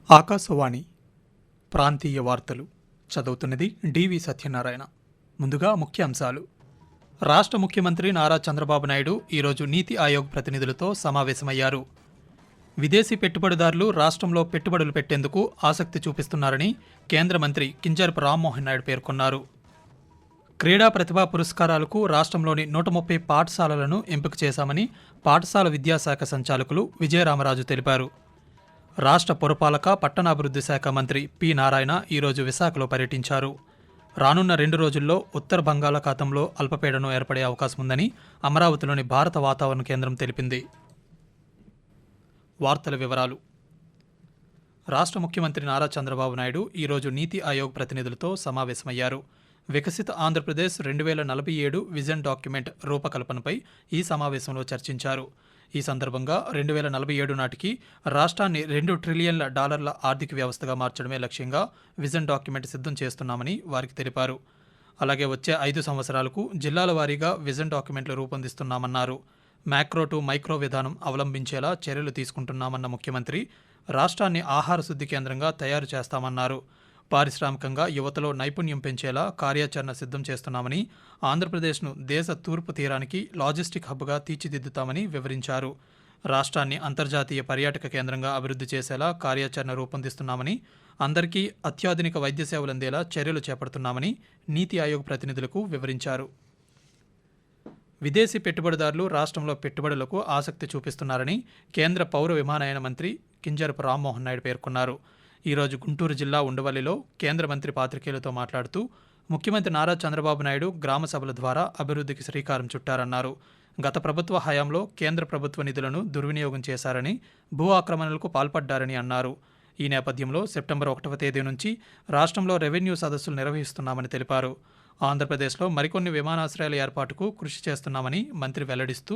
ఆకాశవాణి ప్రాంతీయ వార్తలు చదువుతున్నది డివి సత్యనారాయణ. ముందుగా ముఖ్యాంశాలు. రాష్ట్ర ముఖ్యమంత్రి నారా చంద్రబాబు నాయుడు ఈరోజు నీతి ఆయోగ్ ప్రతినిధులతో సమావేశమయ్యారు. విదేశీ పెట్టుబడిదారులు రాష్ట్రంలో పెట్టుబడులు పెట్టేందుకు ఆసక్తి చూపిస్తున్నారని కేంద్ర మంత్రి కింజరాపు రామ్మోహన్ నాయుడు పేర్కొన్నారు. క్రీడా ప్రతిభా పురస్కారాలకు రాష్ట్రంలోని 130 పాఠశాలలను ఎంపిక చేశామని పాఠశాల విద్యాశాఖ సంచాలకులు విజయరామరాజు తెలిపారు. రాష్ట్ర పురపాలక పట్టణాభివృద్ధి శాఖ మంత్రి పి నారాయణ ఈరోజు విశాఖలో పర్యటించారు. రానున్న 2 రోజుల్లో ఉత్తర బంగాళాఖాతంలో అల్పపీడనం ఏర్పడే అవకాశం ఉందని అమరావతిలోని భారత వాతావరణ కేంద్రం తెలిపింది. వార్తల వివరాలు. రాష్ట్ర ముఖ్యమంత్రి నారా చంద్రబాబు నాయుడు ఈరోజు నీతి ఆయోగ్ ప్రతినిధులతో సమావేశమయ్యారు. వికసిత ఆంధ్రప్రదేశ్ 2047 విజన్ డాక్యుమెంట్ రూపకల్పనపై ఈ సమావేశంలో చర్చించారు. ఈ సందర్భంగా 2047 నాటికి రాష్ట్రాన్ని $2 ట్రిలియన్ల ఆర్థిక వ్యవస్థగా మార్చడమే లక్ష్యంగా విజన్ డాక్యుమెంట్ సిద్ధం చేస్తున్నామని వారికి తెలిపారు. అలాగే వచ్చే 5 సంవత్సరాలకు జిల్లాల వారీగా విజన్ డాక్యుమెంట్లు రూపొందిస్తున్నామన్నారు. మ్యాక్రో టు మైక్రో విధానం అవలంబించేలా చర్యలు తీసుకుంటున్నామన్న ముఖ్యమంత్రి రాష్ట్రాన్ని ఆహార శుద్ధి కేంద్రంగా తయారు చేస్తామన్నారు. పారిశ్రామికంగా యువతలో నైపుణ్యం పెంచేలా కార్యాచరణ సిద్ధం చేస్తున్నామని, ఆంధ్రప్రదేశ్ను దేశ తూర్పు తీరానికి లాజిస్టిక్ హబ్గా తీర్చిదిద్దుతామని వివరించారు. రాష్ట్రాన్ని అంతర్జాతీయ పర్యాటక కేంద్రంగా అభివృద్ధి చేసేలా కార్యాచరణ రూపొందిస్తున్నామని, అందరికీ అత్యాధునిక వైద్య సేవలు అందేలా చర్యలు చేపడుతున్నామని నీతి ఆయోగ్ ప్రతినిధులకు వివరించారు. విదేశీ పెట్టుబడిదారులు రాష్ట్రంలో పెట్టుబడులకు ఆసక్తి చూపిస్తున్నారని కేంద్ర పౌర విమానయాన మంత్రి కింజరాపు రామ్మోహన్ నాయుడు పేర్కొన్నారు. ఈరోజు గుంటూరు జిల్లా ఉండవల్లిలో కేంద్ర మంత్రి పాత్రికేయులతో మాట్లాడుతూ ముఖ్యమంత్రి నారా చంద్రబాబు నాయుడు గ్రామ సభల ద్వారా అభివృద్ధికి శ్రీకారం చుట్టారన్నారు. గత ప్రభుత్వ హయాంలో కేంద్ర ప్రభుత్వ నిధులను దుర్వినియోగం చేశారని, భూ ఆక్రమణలకు పాల్పడ్డారని అన్నారు. ఈ నేపథ్యంలో సెప్టెంబర్ 1వ తేదీ నుంచి రాష్ట్రంలో రెవెన్యూ సదస్సులు నిర్వహిస్తున్నామని తెలిపారు. ఆంధ్రప్రదేశ్లో మరికొన్ని విమానాశ్రయాల ఏర్పాటుకు కృషి చేస్తున్నామని మంత్రి వెల్లడిస్తూ,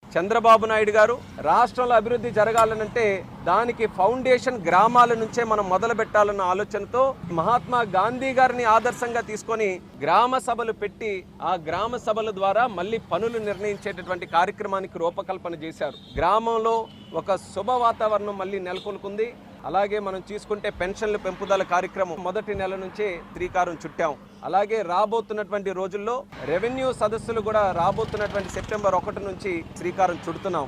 చంద్రబాబు నాయుడు గారు రాష్ట్రంలో అభివృద్ధి జరగాలనంటే దానికి ఫౌండేషన్ గ్రామాల నుంచే మనం మొదలు పెట్టాలన్న ఆలోచనతో మహాత్మా గాంధీ గారిని ఆదర్శంగా తీసుకొని గ్రామ సభలు పెట్టి ఆ గ్రామ సభల ద్వారా మళ్ళీ పనులు నిర్ణయించేటటువంటి కార్యక్రమానికి రూపకల్పన చేశారు. గ్రామంలో ఒక శుభ వాతావరణం మళ్ళీ నెలకొల్కుంది. అలాగే మనం తీసుకుంటే పెన్షన్ల పెంపుదల కార్యక్రమం మొదటి నెల నుంచే శ్రీకారం చుట్టాం. అలాగే రాబోతున్నటువంటి రోజుల్లో రెవెన్యూ సదస్సులు కూడా రాబోతున్నటువంటి సెప్టెంబర్ 1 నుంచి శ్రీకారం చుడుతున్నాం.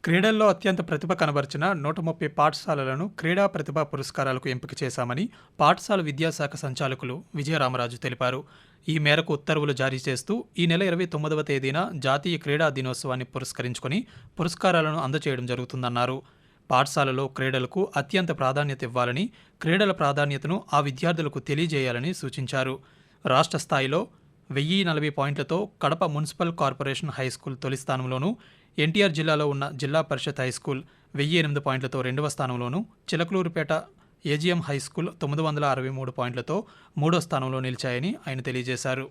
క్రీడల్లో అత్యంత ప్రతిభ కనబరిచిన 130 పాఠశాలలను క్రీడా ప్రతిభా పురస్కారాలకు ఎంపిక చేశామని పాఠశాల విద్యాశాఖ సంచాలకులు విజయరామరాజు తెలిపారు. ఈ మేరకు ఉత్తర్వులు జారీ చేస్తూ ఈ నెల 29వ తేదీన జాతీయ క్రీడా దినోత్సవాన్ని పురస్కరించుకొని పురస్కారాలను అందజేయడం జరుగుతుందన్నారు. పాఠశాలలో క్రీడలకు అత్యంత ప్రాధాన్యత ఇవ్వాలని, క్రీడల ప్రాధాన్యతను ఆ విద్యార్థులకు తెలియజేయాలని సూచించారు. రాష్ట్ర స్థాయిలో 1040 పాయింట్లతో కడప మున్సిపల్ కార్పొరేషన్ హైస్కూల్ తొలి స్థానంలోనూ, ఎన్టీఆర్ జిల్లాలో ఉన్న జిల్లా పరిషత్ హైస్కూల్ 1008 పాయింట్లతో 2వ స్థానంలోనూ, చిలకలూరుపేట ఏజీఎం హైస్కూల్ 963 పాయింట్లతో 3వ స్థానంలో నిలిచాయని ఆయన తెలియజేశారు.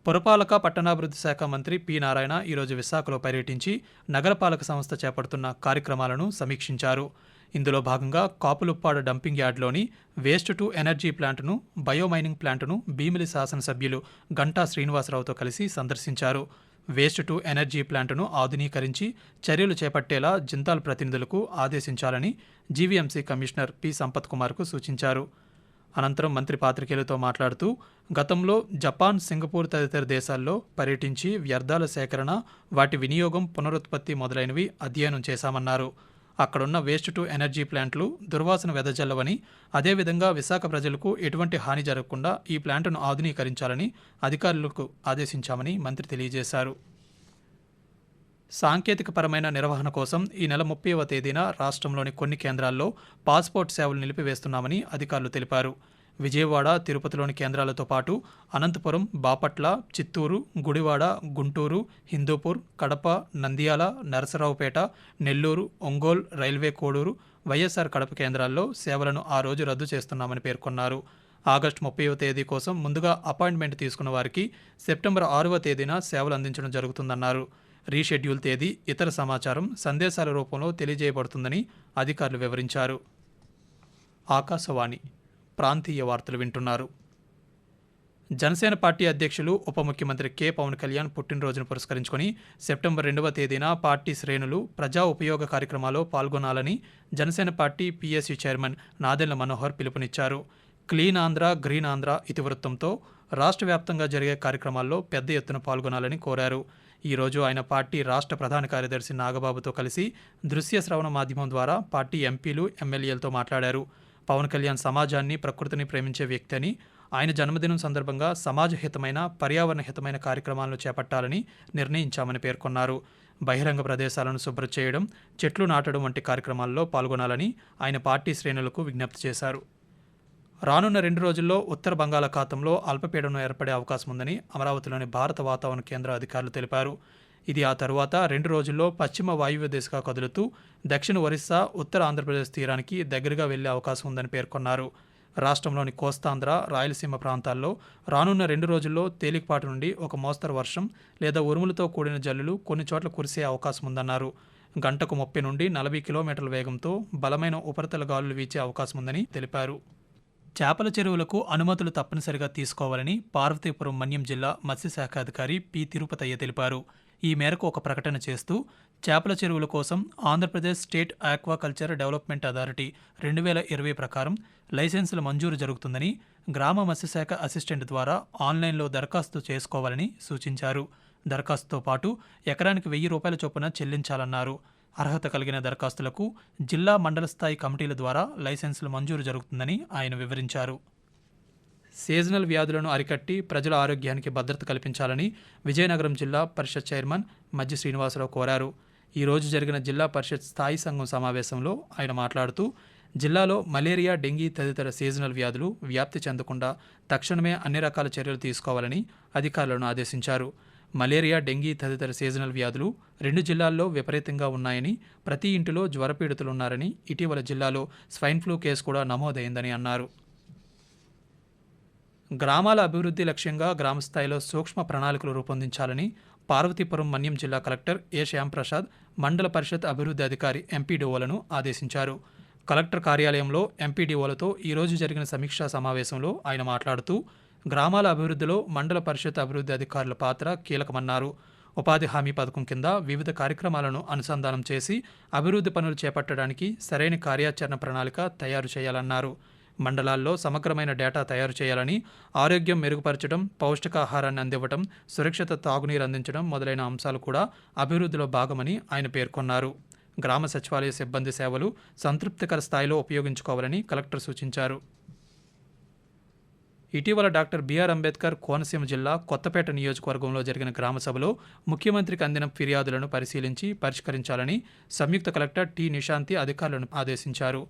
పురపాలక పట్టణాభివృద్ధి శాఖ మంత్రి పి నారాయణ ఈరోజు విశాఖలో పర్యటించి నగరపాలక సంస్థ చేపడుతున్న కార్యక్రమాలను సమీక్షించారు. ఇందులో భాగంగా కాపులుప్పాడ డంపింగ్ యార్డ్లోని వేస్ట్ టు ఎనర్జీ ప్లాంట్ను, బయోమైనింగ్ ప్లాంట్ను భీమిలి శాసనసభ్యులు గంటా శ్రీనివాసరావుతో కలిసి సందర్శించారు. వేస్ట్ టు ఎనర్జీ ప్లాంట్ను ఆధునీకరించి చర్యలు చేపట్టేలా జిందాల్ ప్రతినిధులకు ఆదేశించాలని జీవీఎంసీ కమిషనర్ పి సంపత్ కుమార్కు సూచించారు. అనంతరం మంత్రి పాత్రికేయులతో మాట్లాడుతూ గతంలో జపాన్, సింగపూర్ తదితర దేశాల్లో పర్యటించి వ్యర్థాల సేకరణ, వాటి వినియోగం, పునరుత్పత్తి మొదలైనవి అధ్యయనం చేశామన్నారు. అక్కడున్న వేస్ట్ టు ఎనర్జీ ప్లాంట్లు దుర్వాసన వెదజల్లవని, అదేవిధంగా విశాఖ ప్రజలకు ఎటువంటి హాని జరగకుండా ఈ ప్లాంట్ను ఆధునీకరించాలని అధికారులకు ఆదేశించామని మంత్రి తెలియజేశారు. సాంకేతికపరమైన నిర్వహణ కోసం ఈ నెల 30వ తేదీన రాష్ట్రంలోని కొన్ని కేంద్రాల్లో పాస్పోర్ట్ సేవలు నిలిపివేస్తున్నామని అధికారులు తెలిపారు. విజయవాడ, తిరుపతిలోని కేంద్రాలతో పాటు అనంతపురం, బాపట్ల, చిత్తూరు, గుడివాడ, గుంటూరు, హిందూపూర్, కడప, నంద్యాల, నరసరావుపేట, నెల్లూరు, ఒంగోలు, రైల్వే కోడూరు, వైఎస్ఆర్ కడప కేంద్రాల్లో సేవలను ఆ రోజు రద్దు చేస్తున్నామని పేర్కొన్నారు. ఆగస్టు 30వ తేదీ కోసం ముందుగా అపాయింట్మెంట్ తీసుకున్న వారికి సెప్టెంబర్ 6వ తేదీన సేవలు అందించడం జరుగుతుందన్నారు. రీషెడ్యూల్ తేదీ, ఇతర సమాచారం సందేశాల రూపంలో తెలియజేయబడుతుందని అధికారులు వివరించారు. ఆకాశవాణి ప్రాంతీయ వార్తలు వింటున్నారు. జనసేన పార్టీ అధ్యక్షులు ఉప ముఖ్యమంత్రి కె పవన్ కళ్యాణ్ పుట్టినరోజును పురస్కరించుకొని సెప్టెంబర్ 2వ తేదీన పార్టీ శ్రేణులు ప్రజా ఉపయోగ కార్యక్రమాల్లో పాల్గొనాలని Janasena party PSU chairman Nadendla Manohar పిలుపునిచ్చారు. క్లీన్ ఆంధ్ర గ్రీన్ ఆంధ్ర ఇతివృత్తంతో రాష్ట్ర వ్యాప్తంగా జరిగే కార్యక్రమాల్లో పెద్ద ఎత్తున పాల్గొనాలని కోరారు. ఈరోజు ఆయన పార్టీ రాష్ట్ర ప్రధాన కార్యదర్శి నాగబాబుతో కలిసి దృశ్య శ్రవణ మాధ్యమం ద్వారా పార్టీ ఎంపీలు ఎమ్మెల్యేలతో మాట్లాడారు. పవన్ కళ్యాణ్ సమాజాన్ని ప్రకృతిని ప్రేమించే వ్యక్తి అని, ఆయన జన్మదినం సందర్భంగా సమాజహితమైన పర్యావరణ హితమైన కార్యక్రమాలను చేపట్టాలని నిర్ణయించామని పేర్కొన్నారు. బహిరంగ ప్రదేశాలను శుభ్రం చేయడం, చెట్లు నాటడం వంటి కార్యక్రమాల్లో పాల్గొనాలని ఆయన పార్టీ శ్రేణులకు విజ్ఞప్తి చేశారు. రానున్న 2 రోజుల్లో ఉత్తర బంగాళాఖాతంలో అల్పపీడనం ఏర్పడే అవకాశం ఉందని అమరావతిలోని భారత వాతావరణ కేంద్ర అధికారులు తెలిపారు. ఇది ఆ తరువాత 2 రోజుల్లో పశ్చిమ వాయువ్య దిశగా కదులుతూ దక్షిణ ఒరిస్సా, ఉత్తర ఆంధ్రప్రదేశ్ తీరానికి దగ్గరగా వెళ్లే అవకాశం ఉందని పేర్కొన్నారు. రాష్ట్రంలోని కోస్తాంధ్ర, రాయలసీమ ప్రాంతాల్లో రానున్న 2 రోజుల్లో తేలికపాటి నుండి ఒక మోస్తరు వర్షం లేదా ఉరుములతో కూడిన జల్లులు కొన్ని చోట్ల కురిసే అవకాశం ఉందన్నారు. గంటకు 30 నుండి 40 కిలోమీటర్ల వేగంతో బలమైన ఉపరితల గాలులు వీచే అవకాశం ఉందని తెలిపారు. చేపల చెరువులకు అనుమతులు తప్పనిసరిగా తీసుకోవాలని పార్వతీపురం మన్యం జిల్లా మత్స్యశాఖ అధికారి పి. తిరుపతయ్య తెలిపారు. ఈ మేరకు ఒక ప్రకటన చేస్తూ చేపల చెరువుల కోసం Andhra Pradesh state aquaculture development authority 2020 ప్రకారం లైసెన్సుల మంజూరు జరుగుతుందని, గ్రామ మత్స్యశాఖ అసిస్టెంట్ ద్వారా ఆన్లైన్లో దరఖాస్తు చేసుకోవాలని సూచించారు. దరఖాస్తుతో పాటు ఎకరానికి 1000 రూపాయల చొప్పున చెల్లించాలన్నారు. అర్హత కలిగిన దరఖాస్తులకు జిల్లా మండల స్థాయి కమిటీల ద్వారా లైసెన్సులు మంజూరు జరుగుతుందని ఆయన వివరించారు. సీజనల్ వ్యాధులను అరికట్టి ప్రజల ఆరోగ్యానికి భద్రత కల్పించాలని విజయనగరం జిల్లా పరిషత్ చైర్మన్ మజ్జి శ్రీనివాసరావు కోరారు. ఈరోజు జరిగిన జిల్లా పరిషత్ స్థాయి సంఘం సమావేశంలో ఆయన మాట్లాడుతూ జిల్లాలో మలేరియా, డెంగీ తదితర సీజనల్ వ్యాధులు వ్యాప్తి చెందకుండా తక్షణమే అన్ని రకాల చర్యలు తీసుకోవాలని అధికారులను ఆదేశించారు. మలేరియా, డెంగీ తదితర సీజనల్ వ్యాధులు 2 జిల్లాల్లో విపరీతంగా ఉన్నాయని, ప్రతి ఇంటిలో జ్వరపీడితులున్నారని, ఇటీవల జిల్లాలో స్వైన్ ఫ్లూ కేసు కూడా నమోదైందని అన్నారు. గ్రామాల అభివృద్ధి లక్ష్యంగా గ్రామస్థాయిలో సూక్ష్మ ప్రణాళికలు రూపొందించాలని పార్వతీపురం మన్యం జిల్లా కలెక్టర్ ఏ శ్యాంప్రసాద్ మండల పరిషత్ అభివృద్ధి అధికారి ఎంపీడీఓలను ఆదేశించారు. కలెక్టర్ కార్యాలయంలో ఎంపీడీఓలతో ఈరోజు జరిగిన సమీక్షా సమావేశంలో ఆయన మాట్లాడుతూ గ్రామాల అభివృద్ధిలో మండల పరిషత్ అభివృద్ధి అధికారుల పాత్ర కీలకమన్నారు. ఉపాధి హామీ పథకం కింద వివిధ కార్యక్రమాలను అనుసంధానం చేసి అభివృద్ధి పనులు చేపట్టడానికి సరైన కార్యాచరణ ప్రణాళిక తయారు చేయాలన్నారు. మండలాల్లో సమగ్రమైన డేటా తయారు చేయాలని, ఆరోగ్యం మెరుగుపరచడం, పౌష్టికాహారాన్ని అందివ్వడం, సురక్షిత తాగునీరు అందించడం మొదలైన అంశాలు కూడా అభివృద్ధిలో భాగమని ఆయన పేర్కొన్నారు. గ్రామ సచివాలయ సిబ్బంది సేవలు సంతృప్తికర స్థాయిలో ఉపయోగించుకోవాలని కలెక్టర్ సూచించారు. ఇటీవల డాక్టర్ బిఆర్ అంబేద్కర్ కోనసీమ జిల్లా కొత్తపేట నియోజకవర్గంలో జరిగిన గ్రామ సభలో ముఖ్యమంత్రికి అందిన ఫిర్యాదులను పరిశీలించి పరిష్కరించాలని సంయుక్త కలెక్టర్ టి. నిశాంతి అధికారులను ఆదేశించారు.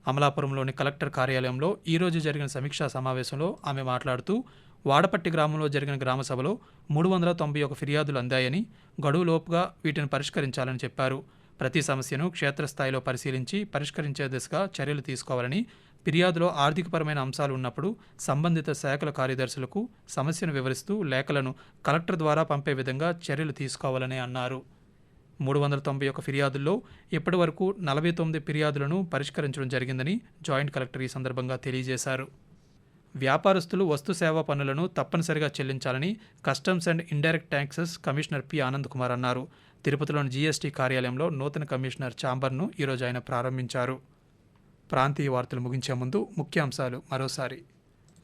అమలాపురంలోని కలెక్టర్ కార్యాలయంలో ఈరోజు జరిగిన సమీక్షా సమావేశంలో ఆమె మాట్లాడుతూ వాడపట్టి గ్రామంలో జరిగిన గ్రామ సభలో 391 ఫిర్యాదులు అందాయని, గడువులోపుగా వీటిని పరిష్కరించాలని చెప్పారు. ప్రతి సమస్యను క్షేత్రస్థాయిలో పరిశీలించి పరిష్కరించే దిశగా చర్యలు తీసుకోవాలని, ఫిర్యాదులో ఆర్థికపరమైన అంశాలు ఉన్నప్పుడు సంబంధిత శాఖల కార్యదర్శులకు సమస్యను వివరిస్తూ లేఖలను కలెక్టర్ ద్వారా పంపే విధంగా చర్యలు తీసుకోవాలని అన్నారు. 391 ఫిర్యాదుల్లో ఇప్పటి వరకు 49 ఫిర్యాదులను పరిష్కరించడం జరిగిందని జాయింట్ కలెక్టర్ ఈ సందర్భంగా తెలియజేశారు. వ్యాపారస్తులు వస్తు సేవా పన్నులను తప్పనిసరిగా చెల్లించాలని customs and indirect taxes commissioner P. Anand Kumar అన్నారు. తిరుపతిలోని జీఎస్టీ కార్యాలయంలో నూతన కమిషనర్ ఛాంబర్ను ఈరోజు ఆయన ప్రారంభించారు. ప్రాంతీయ వార్తలు ముగించే ముందు ముఖ్యాంశాలు మరోసారి.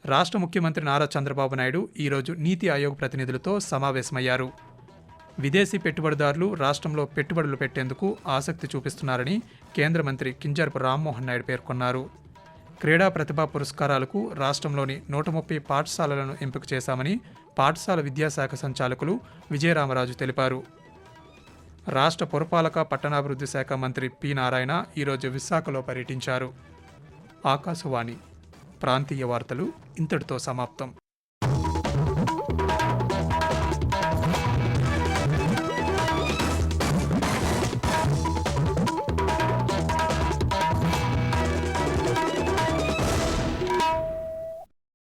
రాష్ట్ర ముఖ్యమంత్రి నారా చంద్రబాబు నాయుడు ఈరోజు నీతి ఆయోగ్ ప్రతినిధులతో సమావేశమయ్యారు. విదేశీ పెట్టుబడిదారులు రాష్ట్రంలో పెట్టుబడులు పెట్టేందుకు ఆసక్తి చూపిస్తున్నారని కేంద్ర మంత్రి కింజరాపు రామ్మోహన్ నాయుడు పేర్కొన్నారు. క్రీడా ప్రతిభా పురస్కారాలకు రాష్ట్రంలోని 130 పాఠశాలలను ఎంపిక చేశామని పాఠశాల విద్యాశాఖ సంచాలకులు విజయరామరాజు తెలిపారు. రాష్ట్ర పురపాలక పట్టణాభివృద్ధి శాఖ మంత్రి పి. నారాయణ ఈరోజు విశాఖలో పర్యటించారు. ఆకాశవాణి ప్రాంతీయ వార్తలు ఇంతటితో సమాప్తం.